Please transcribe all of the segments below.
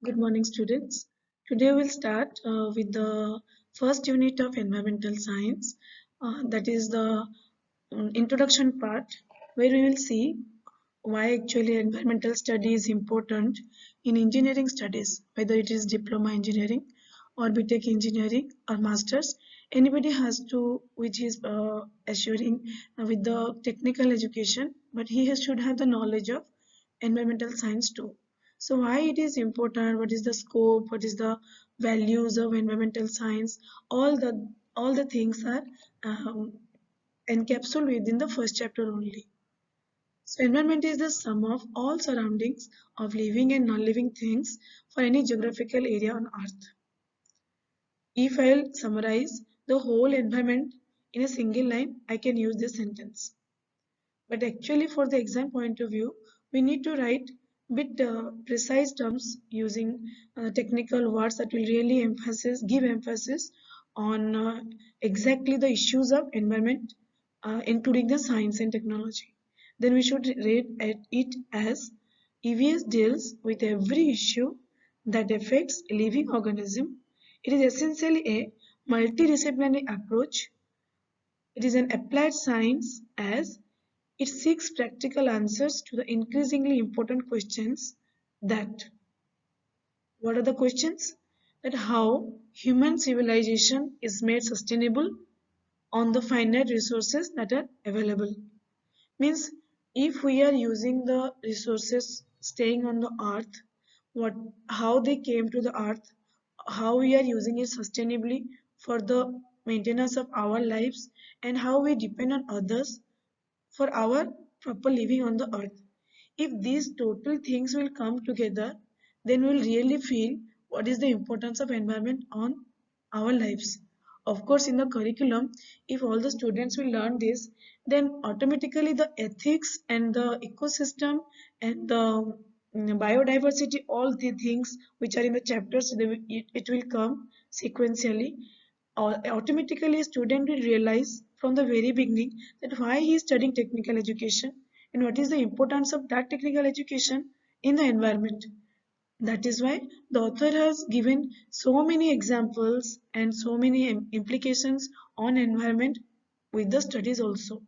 Good morning, students. Today we'll start with the first unit of environmental science. That is the introduction part, where we will see why actually environmental study is important in engineering studies, whether it is diploma engineering or BTech engineering or masters. Anybody has to, which is assuring with the technical education, but should have the knowledge of environmental science too. So why it is important, what is the scope, what is the values of environmental science, all the things are um, encapsulated within the first chapter only. So environment is the sum of all surroundings of living and non-living things for any geographical area on earth. If I'll summarize the whole environment in a single line, I can use this sentence. But actually, for the exam point of view, we need to write bit precise terms using technical words that will really give emphasis on exactly the issues of environment, including the science and technology. Then we should read it as EVS deals with every issue that affects a living organism. It is essentially a multidisciplinary approach. It is an applied science as it seeks practical answers to the increasingly important questions that what are the questions? That how human civilization is made sustainable on the finite resources that are available. Means if we are using the resources staying on the earth, what how they came to the earth, how we are using it sustainably for the maintenance of our lives, and how we depend on others for our proper living on the earth. If these total things will come together, then we'll really feel what is the importance of environment on our lives. Of course, in the curriculum, if all the students will learn this, then automatically the ethics and the ecosystem and the biodiversity, all the things which are in the chapters, it will come sequentially. Automatically a student will realize from the very beginning that why he is studying technical education and what is the importance of that technical education in the environment. That is why the author has given so many examples and so many implications on environment with the studies also.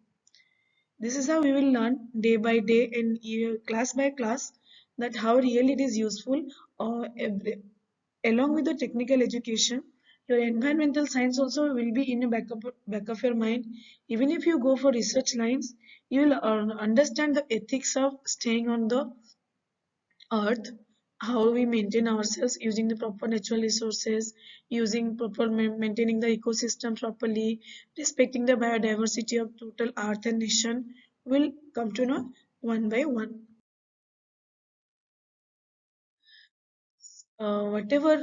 This is how we will learn day by day and class by class that how really it is useful along with the technical education. Your environmental science also will be in the back of your mind. Even if you go for research lines, you will understand the ethics of staying on the earth, how we maintain ourselves using the proper natural resources, using proper maintaining the ecosystem properly, respecting the biodiversity of total earth and nation will come to know one by one. Whatever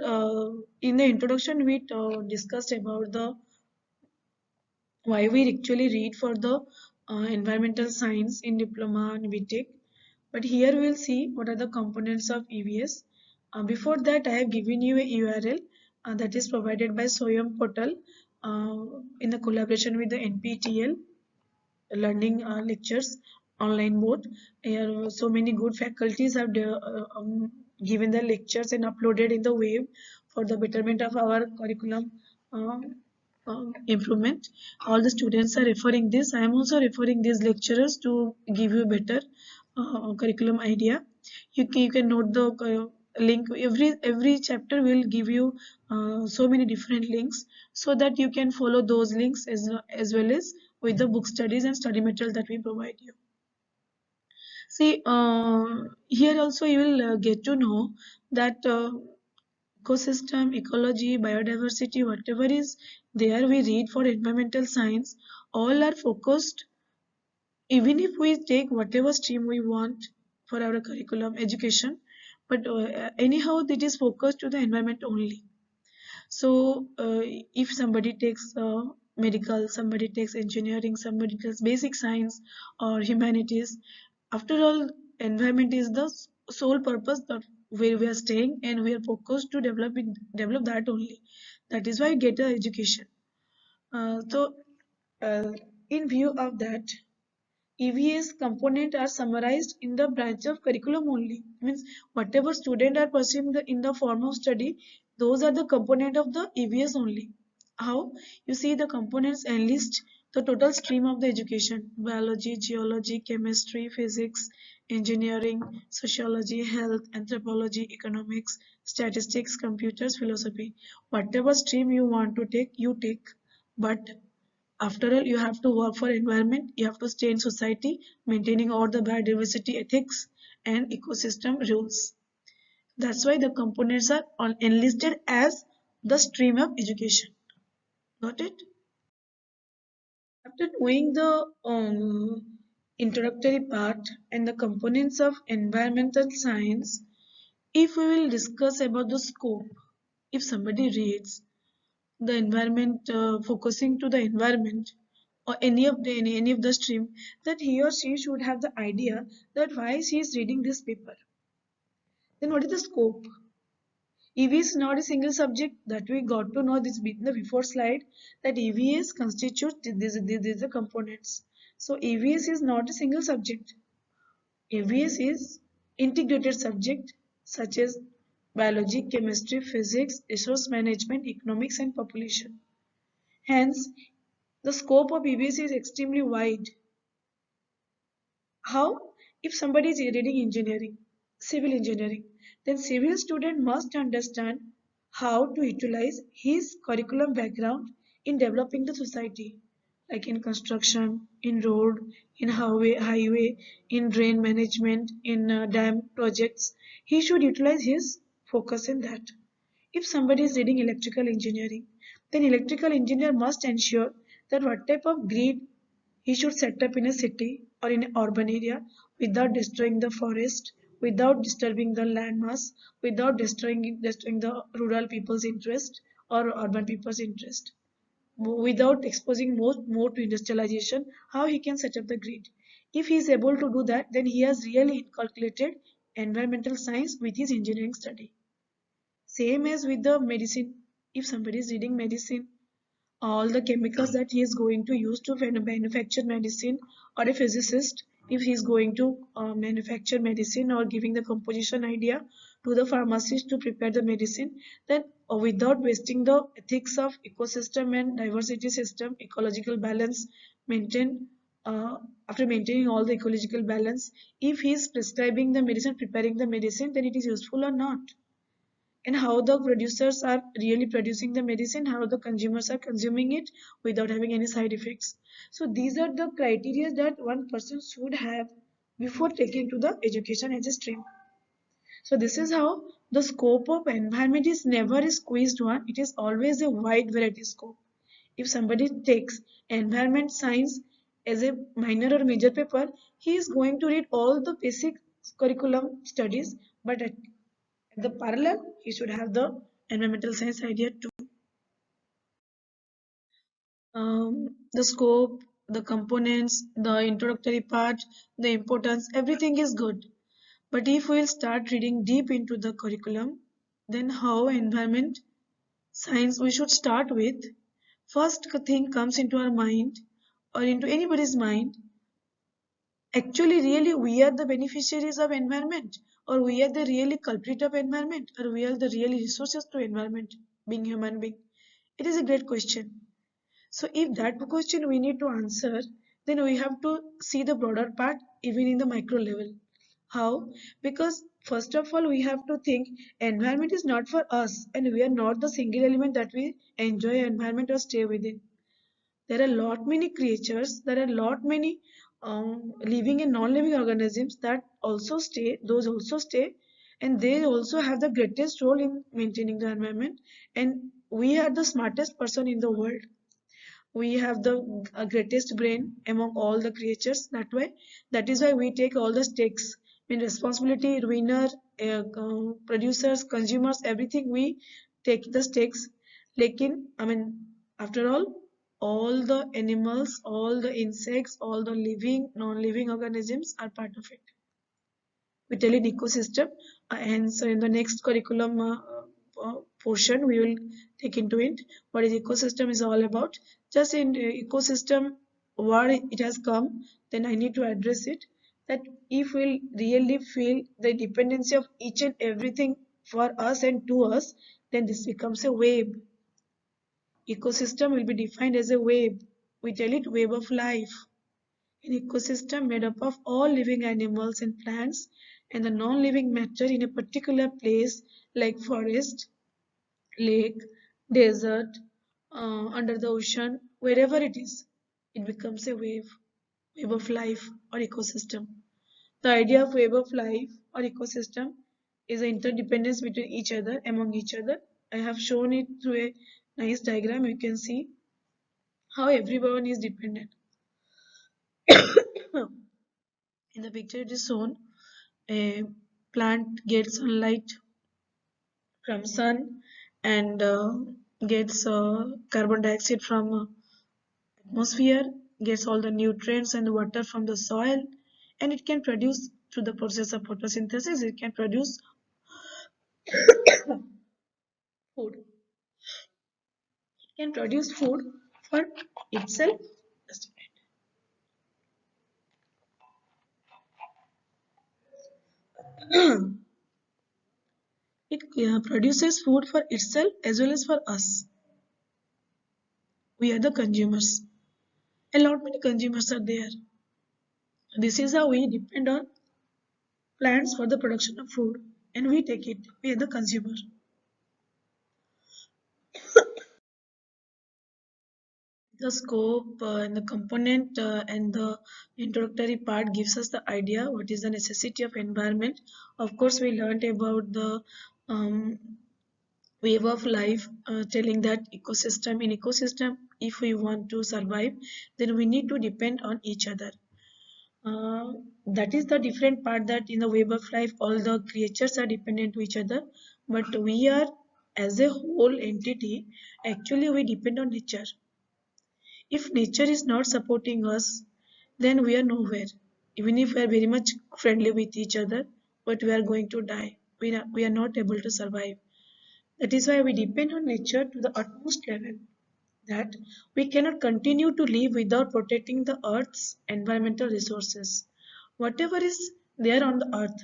in the introduction we discussed about the why we actually read for the environmental science in diploma and BTech. But here we'll see what are the components of EVS. Before that, I have given you a URL that is provided by Soyam portal in the collaboration with the NPTEL learning lectures online mode. Here, so many good faculties have given the lectures and uploaded in the web for the betterment of our curriculum improvement. All the students are referring this. I am also referring these lecturers to give you better curriculum idea. You can note the link. Every chapter will give you so many different links so that you can follow those links as well as with the book studies and study material that we provide you. See, here also you will get to know that ecosystem, ecology, biodiversity, whatever is there we read for environmental science, all are focused. Even if we take whatever stream we want for our curriculum education, but anyhow it is focused to the environment only. So if somebody takes medical, somebody takes engineering, somebody takes basic science or humanities, after all, environment is the sole purpose that where we are staying and we are focused to develop that only. That is why we get the education. So, in view of that, EVS component are summarized in the branch of curriculum only. Means whatever student are pursuing in the form of study, those are the component of the EVS only. How? You see the components enlist the total stream of the education: biology, geology, chemistry, physics, engineering, sociology, health, anthropology, economics, statistics, computers, philosophy. Whatever stream you want to take, you take. But after all, you have to work for environment, you have to stay in society, maintaining all the biodiversity ethics and ecosystem rules. That's why the components are enlisted as the stream of education. Got it? After knowing the introductory part and the components of environmental science, if we will discuss about the scope, if somebody reads the environment, focusing to the environment or any of the stream, that he or she should have the idea that why she is reading this paper. Then what is the scope? EVS is not a single subject, that we got to know this in the before slide, that EVS constitutes these components. So EVS is not a single subject. EVS is integrated subject such as biology, chemistry, physics, resource management, economics and population. Hence, the scope of EVS is extremely wide. How? If somebody is reading engineering, civil engineering, then civil student must understand how to utilize his curriculum background in developing the society, like in construction, in road, in highway, in drain management, in dam projects. He should utilize his focus in that. If somebody is reading electrical engineering, then electrical engineer must ensure that what type of grid he should set up in a city or in an urban area without destroying the forest, without disturbing the landmass, without destroying the rural people's interest or urban people's interest, without exposing more to industrialization, how he can set up the grid. If he is able to do that, then he has really inculcated environmental science with his engineering study. Same as with the medicine. If somebody is reading medicine, all the chemicals that he is going to use to manufacture medicine, or a physicist, if he is going to manufacture medicine or giving the composition idea to the pharmacist to prepare the medicine, then without wasting the ethics of ecosystem and diversity system, ecological balance maintain, after maintaining all the ecological balance, if he is prescribing the medicine, preparing the medicine, then it is useful or not, and how the producers are really producing the medicine, how the consumers are consuming it without having any side effects. So these are the criteria that one person should have before taking to the education as a stream. So this is how the scope of environment is never a squeezed one, it is always a wide variety scope. If somebody takes environment science as a minor or major paper, he is going to read all the basic curriculum studies, but at the parallel, he should have the environmental science idea too. The scope, the components, the introductory part, the importance, everything is good. But if we'll start reading deep into the curriculum, then how environment science we should start with. First thing comes into our mind or into anybody's mind, actually really we are the beneficiaries of environment, or we are the really culprit of environment, or we are the really resources to environment, being human being. It is a great question. So if that question we need to answer, then we have to see the broader part even in the micro level. How? Because first of all we have to think environment is not for us, and we are not the single element that we enjoy environment or stay within. There are lot many creatures, there are lot many living and non-living organisms that also stay, those also stay, and they also have the greatest role in maintaining the environment. And we are the smartest person in the world, we have the greatest brain among all the creatures, that way, that is why we take all the stakes in responsibility, winner, producers, consumers, everything we take the stakes. Lekin I mean, after all the animals, all the insects, all the living non-living organisms are part of it. We tell in ecosystem, and so in the next curriculum portion we will take into it what is ecosystem is all about. Just in ecosystem, what it has come, then I need to address it. That if we really feel the dependency of each and everything for us and to us, then this becomes a web. Ecosystem will be defined as a web. We tell it web of life. An ecosystem made up of all living animals and plants and the non-living matter in a particular place like forest, lake, desert, under the ocean, wherever it is, it becomes a web of life or ecosystem. The idea of web of life or ecosystem is the interdependence between each other, among each other. I have shown it through a nice diagram. You can see how everyone is dependent. In the picture, it is shown a plant gets sunlight from sun and gets carbon dioxide from atmosphere, gets all the nutrients and water from the soil, and it can produce through the process of photosynthesis. It can produce food. It can produce food for itself. Just a minute. It produces food for itself as well as for us. We are the consumers. A lot many consumers are there. This is how we depend on plants for the production of food, and we take it. We are the consumer. The scope and the component and the introductory part gives us the idea what is the necessity of environment. Of course, we learned about the um, wave of life, telling that ecosystem, if we want to survive, then we need to depend on each other. That is the different part, that in the web of life all the creatures are dependent to each other, but we are as a whole entity, actually we depend on nature. If nature is not supporting us, then we are nowhere. Even if we are very much friendly with each other, but we are going to die. We are not able to survive. That is why we depend on nature to the utmost level. That we cannot continue to live without protecting the earth's environmental resources. Whatever is there on the earth,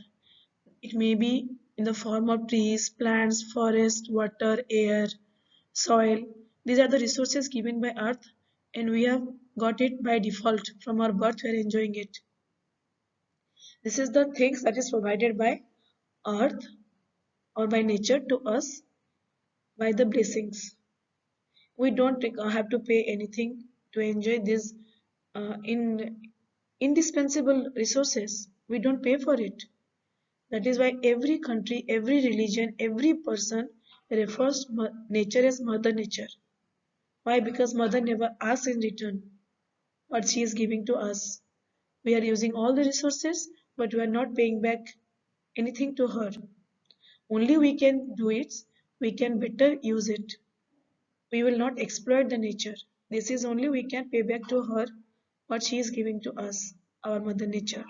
it may be in the form of trees, plants, forest, water, air, soil. These are the resources given by earth, and we have got it by default. From our birth we are enjoying it. This is the things that is provided by earth or by nature to us by the blessings. We don't have to pay anything to enjoy these in indispensable resources. We don't pay for it. That is why every country, every religion, every person refers to nature as Mother Nature. Why? Because Mother never asks in return what she is giving to us. We are using all the resources, but we are not paying back anything to her. Only we can do it, we can better use it. We will not exploit the nature. This is only we can pay back to her what she is giving to us, our Mother Nature.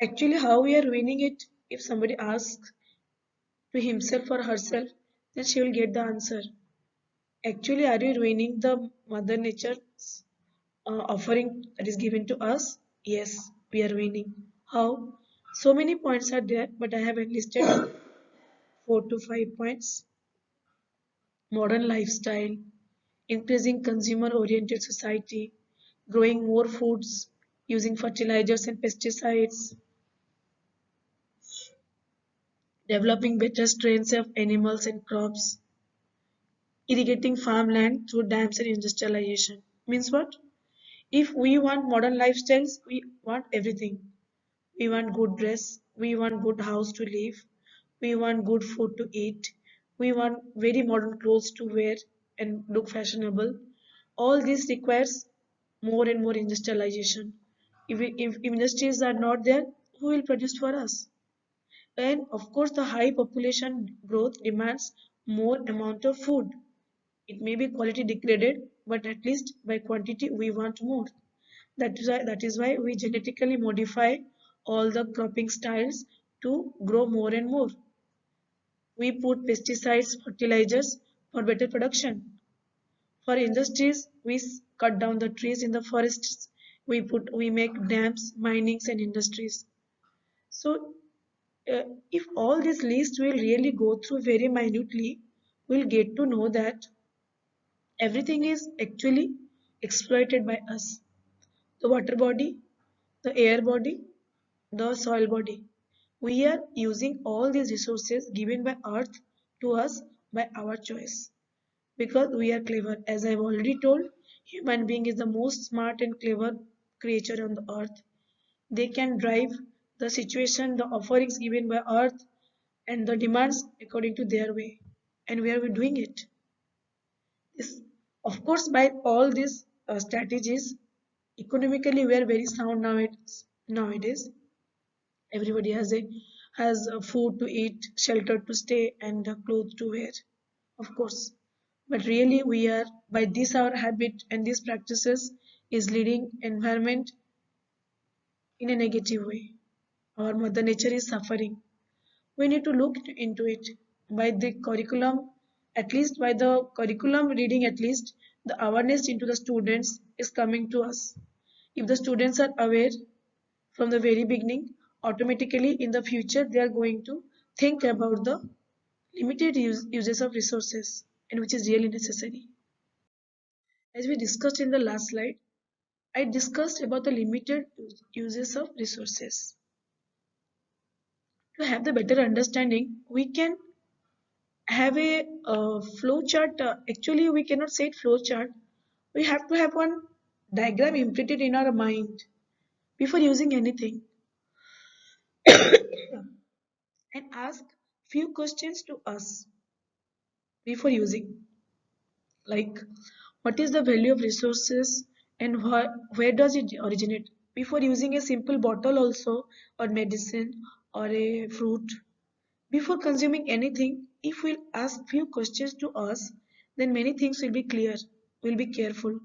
Actually, how we are winning it, if somebody asks to himself or herself, then she will get the answer. Actually, are you ruining the Mother Nature's offering that is given to us? Yes, we are winning. How? So many points are there, but I have enlisted 4 to 5 points. Modern lifestyle, increasing consumer oriented society, growing more foods, using fertilizers and pesticides, developing better strains of animals and crops, irrigating farmland through dams and industrialization. Means what? If we want modern lifestyles, we want everything. We want good dress, we want good house to live, we want good food to eat, we want very modern clothes to wear and look fashionable. All this requires more and more industrialization. If industries are not there, who will produce for us? And of course, the high population growth demands more amount of food. It may be quality degraded, but at least by quantity we want more. That is why we genetically modify all the cropping styles to grow more and more. We put pesticides, fertilizers for better production. For industries, we cut down the trees in the forests we make dams, minings and industries. So if all this list will really go through very minutely, we'll get to know that everything is actually exploited by us. The water body, the air body, the soil body. We are using all these resources given by earth to us by our choice because we are clever. As I've already told, human being is the most smart and clever creature on the earth. They can drive the situation, the offerings given by earth and the demands according to their way. And where are we doing it? This, of course, by all these strategies, economically we are very sound nowadays. Everybody has food to eat, shelter to stay, and clothes to wear. Of course, but really we are by this our habit and these practices is leading environment in a negative way. Our mother nature is suffering. We need to look into it by the curriculum, at least by the curriculum reading, at least the awareness into the students is coming to us. If the students are aware from the very beginning, automatically in the future they are going to think about the limited uses of resources and which is really necessary. As we discussed in the last slide, I discussed about the limited uses of resources. To have the better understanding, we can have a flow chart. Actually, we cannot say it flow chart. We have to have one diagram imprinted in our mind before using anything and ask few questions to us before using. Like, what is the value of resources and where does it originate? Before using a simple bottle also or medicine or a fruit, before consuming anything, if we'll ask few questions to us, then many things will be clear. We'll be careful.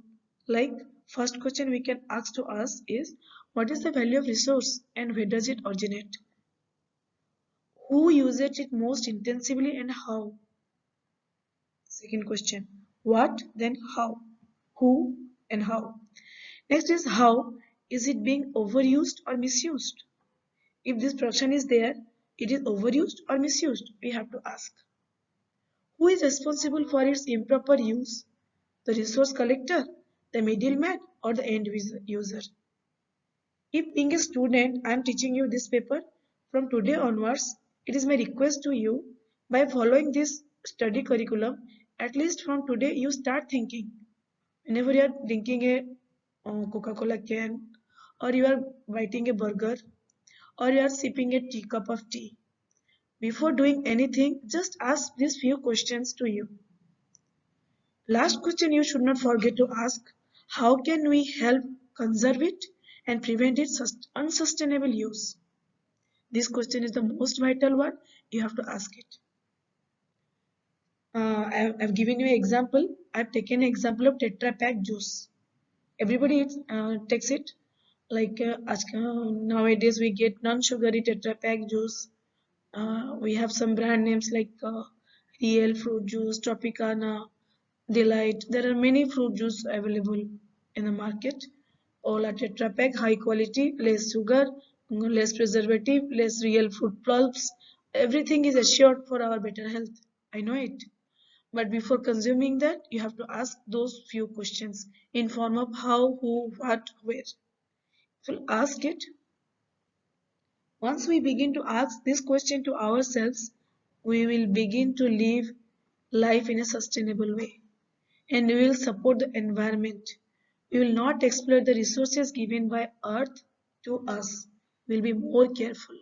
Like first question we can ask to us is what is the value of resource and where does it originate? Who uses it most intensively and how? Second question. What then how? Who and how? Next is how is it being overused or misused? If this production is there, it is overused or misused. We have to ask. Who is responsible for its improper use? The resource collector, the middleman, or the end user? If being a student, I am teaching you this paper, from today onwards, it is my request to you, by following this study curriculum, at least from today you start thinking. Whenever you are drinking a Coca-Cola can, or you are biting a burger, or you are sipping a cup of tea, before doing anything, just ask these few questions to you. Last question you should not forget to ask, how can we help conserve it and prevent its unsustainable use? This question is the most vital one. You have to ask it. I've given you an example. I've taken an example of Tetra Pak juice. Everybody takes it. Like nowadays we get non-sugary Tetra Pak juice. We have some brand names like Real fruit juice, Tropicana, Delight. There are many fruit juice available in the market. All are Tetra Pak, high quality, less sugar, less preservative, less real fruit pulps. Everything is assured for our better health. I know it. But before consuming that, you have to ask those few questions in form of how, who, what, where. So ask it. Once we begin to ask this question to ourselves, we will begin to live life in a sustainable way and we will support the environment. We will not exploit the resources given by earth to us. We will be more careful.